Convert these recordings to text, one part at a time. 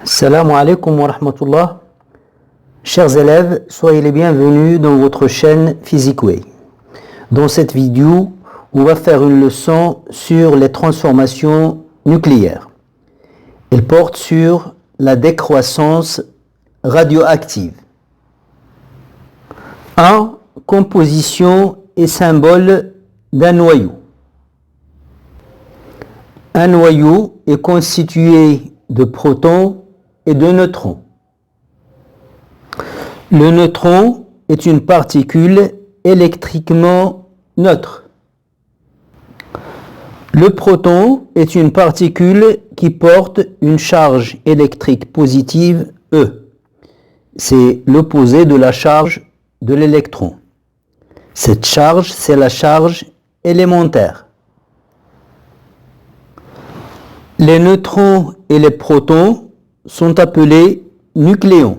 Assalamu alaikum wa rahmatullah. Chers élèves, soyez les bienvenus dans votre chaîne PhysicsWay. Dans cette vidéo, on va faire une leçon sur les transformations nucléaires. Elle porte sur la décroissance radioactive. 1. Composition et symbole d'un noyau. Un noyau est constitué de protons et de neutrons. Le neutron est une particule électriquement neutre. Le proton est une particule qui porte une charge électrique positive E. C'est l'opposé de la charge de l'électron. Cette charge, c'est la charge élémentaire. Les neutrons et les protons sont appelés nucléons.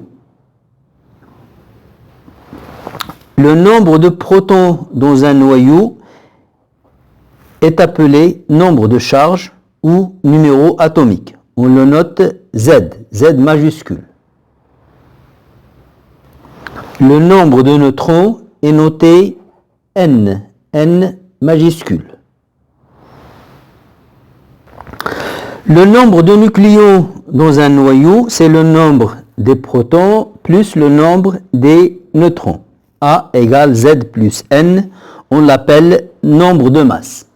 Le nombre de protons dans un noyau est appelé nombre de charges ou numéro atomique. On le note Z, Z majuscule. Le nombre de neutrons est noté N, N majuscule. Le nombre de nucléons dans un noyau, c'est le nombre des protons plus le nombre des neutrons. A égale Z plus N, on l'appelle nombre de masse.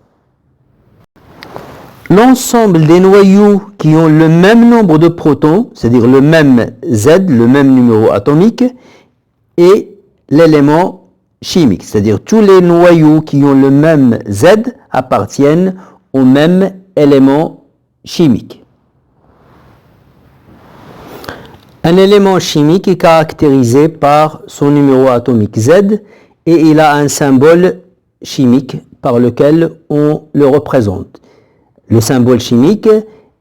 L'ensemble des noyaux qui ont le même nombre de protons, c'est-à-dire le même Z, le même numéro atomique, est l'élément chimique. C'est-à-dire tous les noyaux qui ont le même Z appartiennent au même élément chimique. Un élément chimique est caractérisé par son numéro atomique Z et il a un symbole chimique par lequel on le représente. Le symbole chimique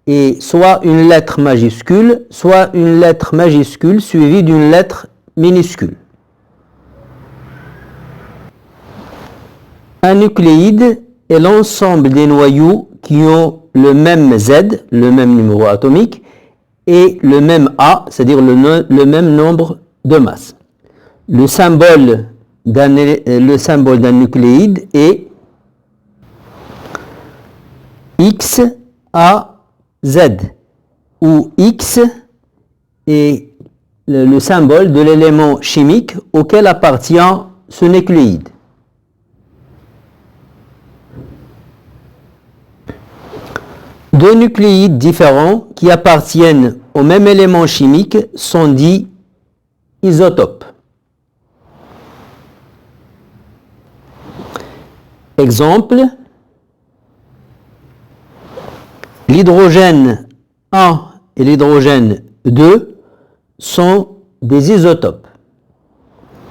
est soit une lettre majuscule, soit une lettre majuscule suivie d'une lettre minuscule. Un nucléide est l'ensemble des noyaux qui ont le même Z, le même numéro atomique, et le même A, c'est-à-dire le même nombre de masses. Le symbole d'un nucléide est XAZ, où X est le symbole de l'élément chimique auquel appartient ce nucléide. Deux nucléides différents qui appartiennent au même élément chimique sont dits isotopes. Exemple, l'hydrogène 1 et l'hydrogène 2 sont des isotopes.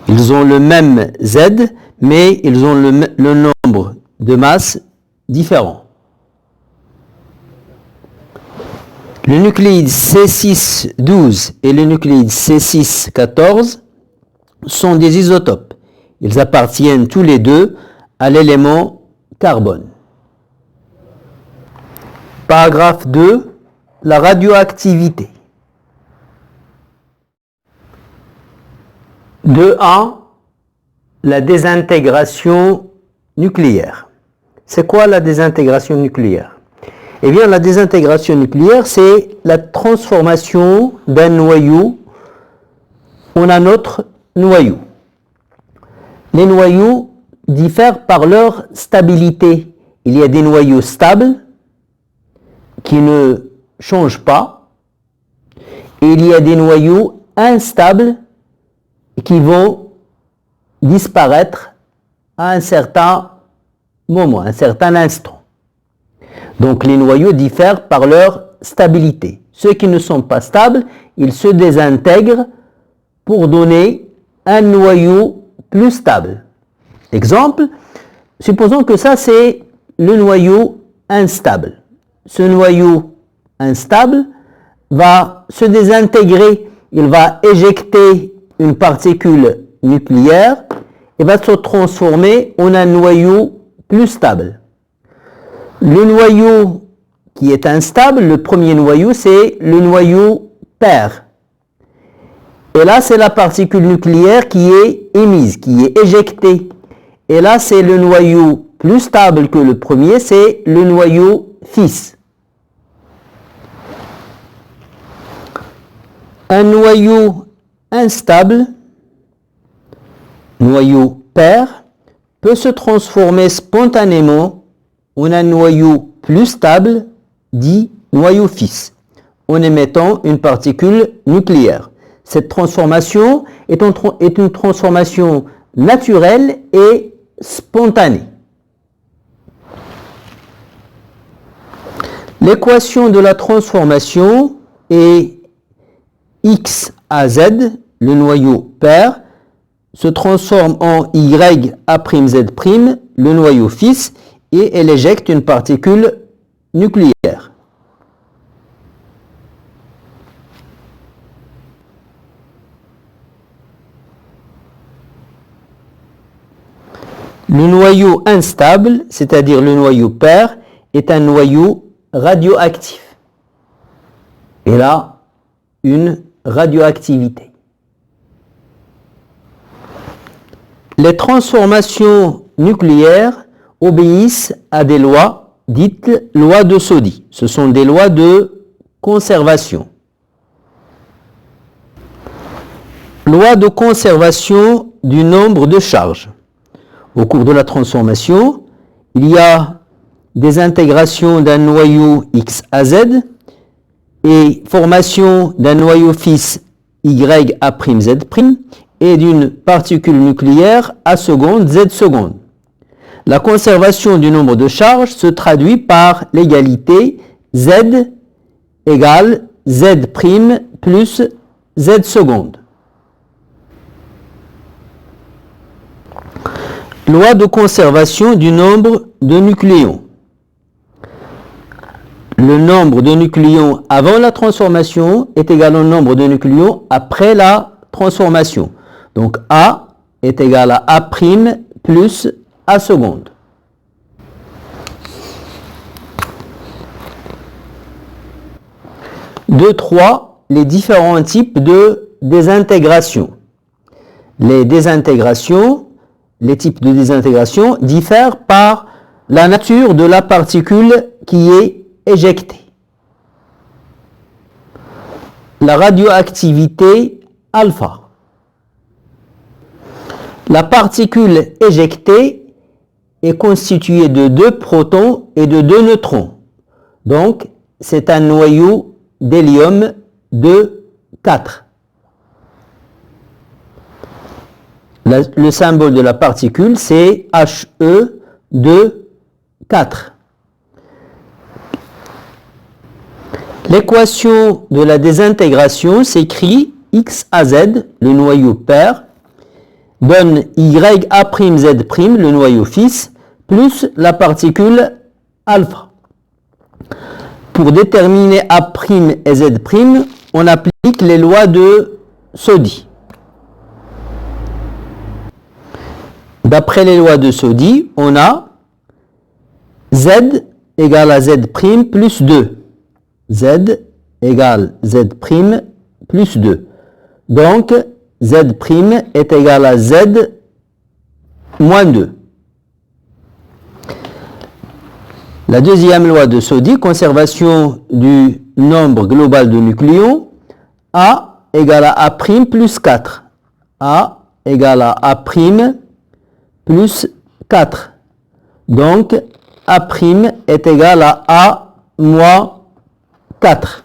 Ils ont le même Z, mais ils ont le nombre de masses différent. Le nucléide C612 et le nucléide C614 sont des isotopes. Ils appartiennent tous les deux à l'élément carbone. Paragraphe 2. La radioactivité. 2.1. La désintégration nucléaire. C'est quoi la désintégration nucléaire? Eh bien, la désintégration nucléaire, c'est la transformation d'un noyau en un autre noyau. Les noyaux diffèrent par leur stabilité. Il y a des noyaux stables qui ne changent pas, et il y a des noyaux instables qui vont disparaître à un certain moment, à un certain instant. Donc les noyaux diffèrent par leur stabilité. Ceux qui ne sont pas stables, ils se désintègrent pour donner un noyau plus stable. Exemple, supposons que ça c'est le noyau instable. Ce noyau instable va se désintégrer, il va éjecter une particule nucléaire et va se transformer en un noyau plus stable. Le noyau qui est instable, le premier noyau, c'est le noyau pair. Et là, c'est la particule nucléaire qui est émise, qui est éjectée. Et là, c'est le noyau plus stable que le premier, c'est le noyau fils. Un noyau instable, noyau pair, peut se transformer spontanément en un noyau plus stable, dit noyau fils, en émettant une particule nucléaire. Cette transformation est une transformation naturelle et spontanée. L'équation de la transformation est X à Z, le noyau pair, se transforme en Y A'Z', le noyau fils, et elle éjecte une particule nucléaire. Le noyau instable, c'est-à-dire le noyau pair, est un noyau radioactif. Et là, une radioactivité. Les transformations nucléaires obéissent à des lois dites lois de Soddy. Ce sont des lois de conservation. Loi de conservation du nombre de charges. Au cours de la transformation, il y a des intégrations d'un noyau X à Z et formation d'un noyau fils Y A'Z' et d'une particule nucléaire A seconde Z seconde. La conservation du nombre de charges se traduit par l'égalité Z égale Z' plus Z seconde. Loi de conservation du nombre de nucléons. Le nombre de nucléons avant la transformation est égal au nombre de nucléons après la transformation. Donc A est égal à A' plus A seconde. Deux, trois, les différents types de désintégration. Les types de désintégration diffèrent par la nature de la particule qui est éjectée. La radioactivité alpha. La particule éjectée est constituée de 2 protons et de 2 neutrons. Donc, c'est un noyau d'hélium de 4. Le symbole de la particule, c'est He2,4. L'équation de la désintégration s'écrit X à Z, le noyau pair, donne Y A'Z', le noyau fils, plus la particule alpha. Pour déterminer A' et Z', on applique les lois de Soddy. D'après les lois de Soddy, on a Z égale à Z' plus 2. Z égale Z' plus 2. Donc, Z' est égal à Z moins 2. La deuxième loi de Soddy, conservation du nombre global de nucléons, A égale à A' plus 4. A égale à A' plus 4. Donc, A' est égal à A moins 4.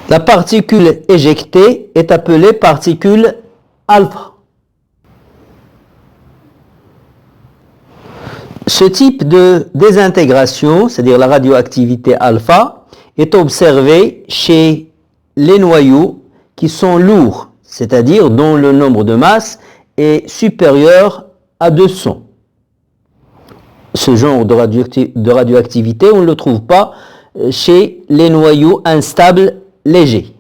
La particule éjectée est appelée particule alpha. Ce type de désintégration, c'est-à-dire la radioactivité alpha, est observé chez les noyaux qui sont lourds, c'est-à-dire dont le nombre de masse est supérieur à 200. Ce genre de radioactivité, on ne le trouve pas chez les noyaux instables légers.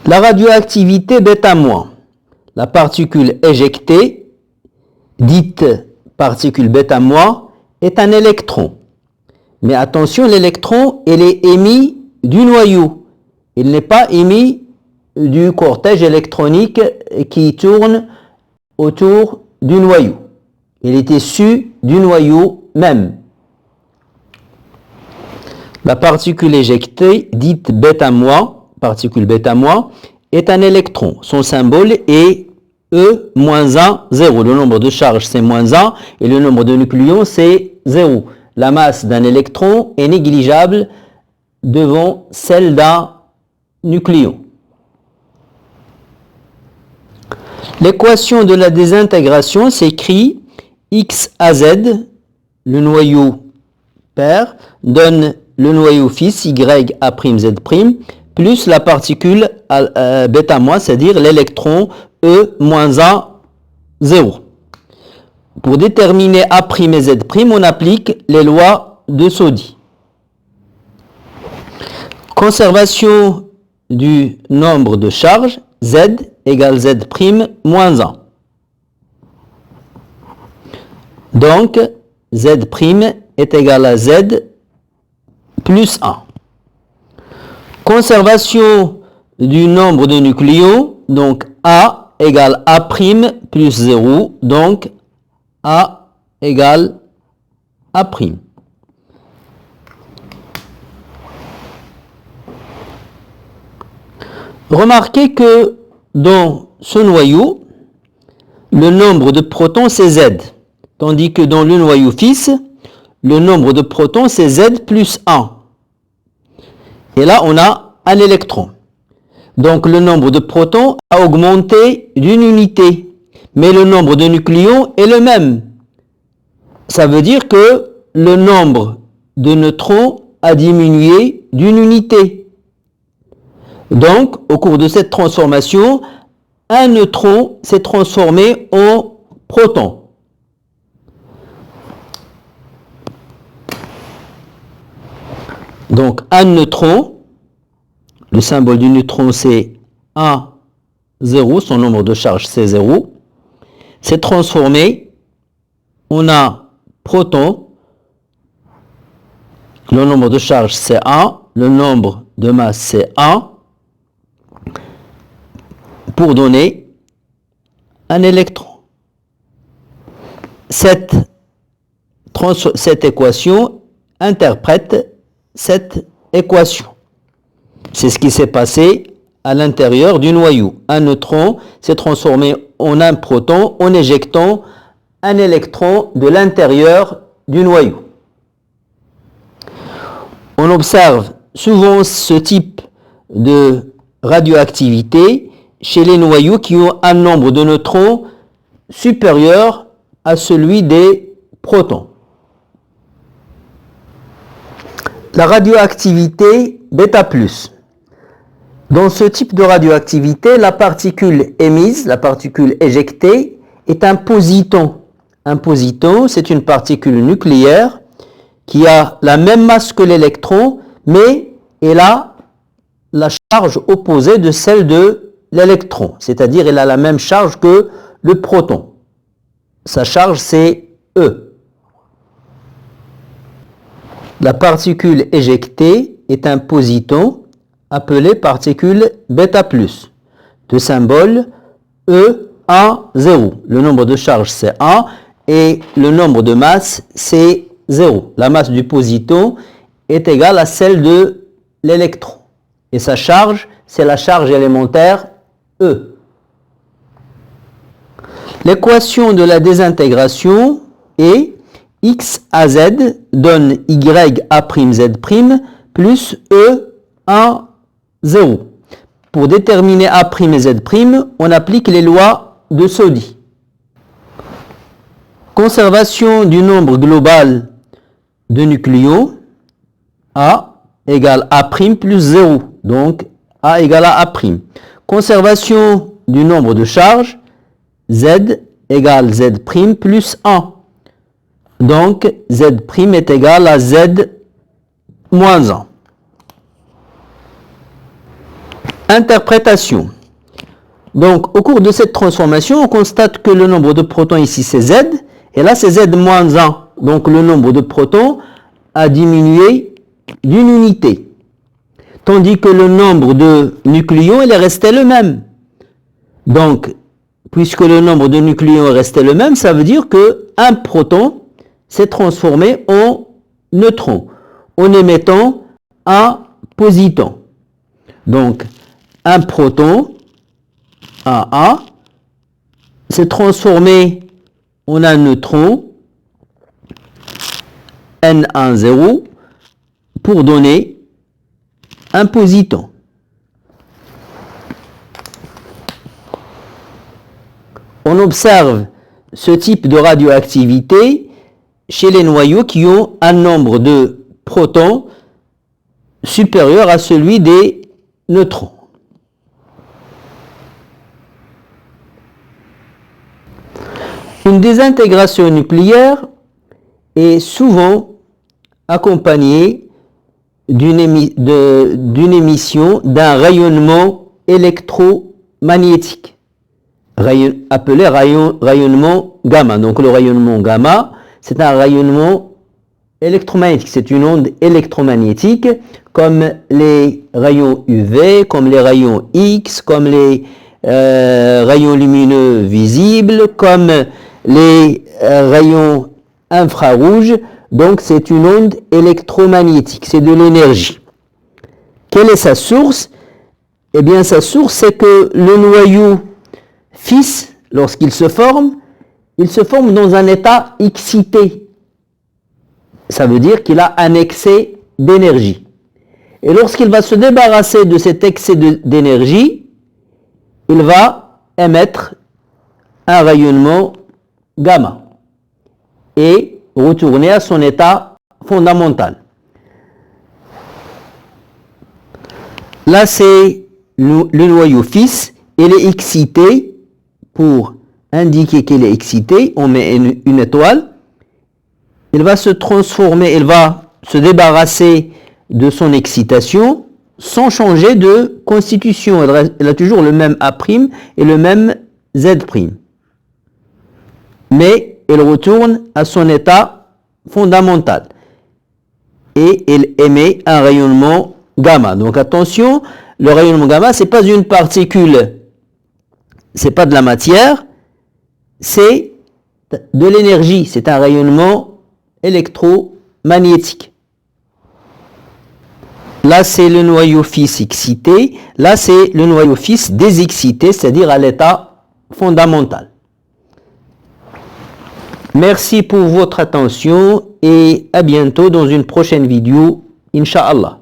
La radioactivité β-, la particule éjectée, dite particule bêta-moi, est un électron. Mais attention, l'électron, il est émis du noyau. Il n'est pas émis du cortège électronique qui tourne autour du noyau. Il est issu du noyau même. La particule éjectée, dite bêta-moi, particule bêta-moi, est un électron. Son symbole est E-1, 0. Le nombre de charges, c'est -1 et le nombre de nucléons, c'est 0. La masse d'un électron est négligeable devant celle d'un nucléon. L'équation de la désintégration s'écrit x à z, le noyau père, donne le noyau fils y a' z', plus la particule bêta-moi, c'est-à-dire l'électron E-1, 0. Pour déterminer A' et Z', on applique les lois de Soddy. Conservation du nombre de charges, Z égale Z' moins 1. Donc, Z' est égal à Z plus 1. Conservation du nombre de nucléons, donc A égale A' plus 0, donc A égale A'. Remarquez que dans ce noyau, le nombre de protons c'est Z, tandis que dans le noyau fils, le nombre de protons c'est Z plus 1. Et là, on a un électron. Donc le nombre de protons a augmenté d'une unité, mais le nombre de nucléons est le même. Ça veut dire que le nombre de neutrons a diminué d'une unité. Donc, au cours de cette transformation, un neutron s'est transformé en proton. Donc, un neutron, le symbole du neutron c'est 1, 0, son nombre de charge c'est 0, s'est transformé en un proton. Le nombre de charge c'est 1, le nombre de masse c'est 1, pour donner un électron. Cette équation interprète cette équation. C'est ce qui s'est passé à l'intérieur du noyau. Un neutron s'est transformé en un proton en éjectant un électron de l'intérieur du noyau. On observe souvent ce type de radioactivité chez les noyaux qui ont un nombre de neutrons supérieur à celui des protons. La radioactivité bêta+. Dans ce type de radioactivité, la particule émise, la particule éjectée, est un positon. Un positon, c'est une particule nucléaire qui a la même masse que l'électron, mais elle a la charge opposée de celle de l'électron, c'est-à-dire elle a la même charge que le proton. Sa charge c'est E. La particule éjectée est un positon appelé particule bêta+, de symbole E1,0. Le nombre de charge c'est 1 et le nombre de masse c'est 0. La masse du positon est égale à celle de l'électron. Et sa charge, c'est la charge élémentaire E. L'équation de la désintégration est x à z donne y a' z' plus E1, 0. Pour déterminer a' et z', on applique les lois de Soddy. Conservation du nombre global de nucléons, A égale A' plus 0. Donc, A égale à A'. Conservation du nombre de charges, Z égale Z' plus 1. Donc, Z' est égal à Z moins 1. Interprétation. Donc, au cours de cette transformation, on constate que le nombre de protons ici c'est Z Et là, c'est Z-1. Donc, le nombre de protons a diminué d'une unité. Tandis que le nombre de nucléons, il est resté le même. Donc, puisque le nombre de nucléons est resté le même, ça veut dire qu'un proton s'est transformé en neutron, en émettant un positon. Donc, un proton, AA, s'est transformé en un neutron, N10, pour donner un positon. On observe ce type de radioactivité chez les noyaux qui ont un nombre de protons supérieur à celui des neutrons. Une désintégration nucléaire est souvent accompagnée d'une émission d'un rayonnement électromagnétique, appelé rayonnement gamma. Donc le rayonnement gamma, c'est un rayonnement électromagnétique, c'est une onde électromagnétique, comme les rayons UV, comme les rayons X, comme les rayons lumineux visibles, comme les rayons infrarouges. Donc c'est une onde électromagnétique, c'est de l'énergie. Quelle est sa source? Eh bien sa source, c'est que le noyau fils, lorsqu'il se forme dans un état excité. Ça veut dire qu'il a un excès d'énergie. Et lorsqu'il va se débarrasser de cet excès d'énergie, il va émettre un rayonnement gamma et retourner à son état fondamental. Là, c'est le noyau fils, il est excité. Pour indiquer qu'il est excité, on met une étoile. Il va se transformer, il va se débarrasser de son excitation sans changer de constitution. Il a toujours le même A' et le même Z'. Mais il retourne à son état fondamental. Et il émet un rayonnement gamma. Donc attention, le rayonnement gamma, ce n'est pas une particule, ce n'est pas de la matière, c'est de l'énergie, c'est un rayonnement électromagnétique. Là, c'est le noyau fils excité. Là, c'est le noyau fils désexcité, c'est-à-dire à l'état fondamental. Merci pour votre attention et à bientôt dans une prochaine vidéo, Inch'Allah.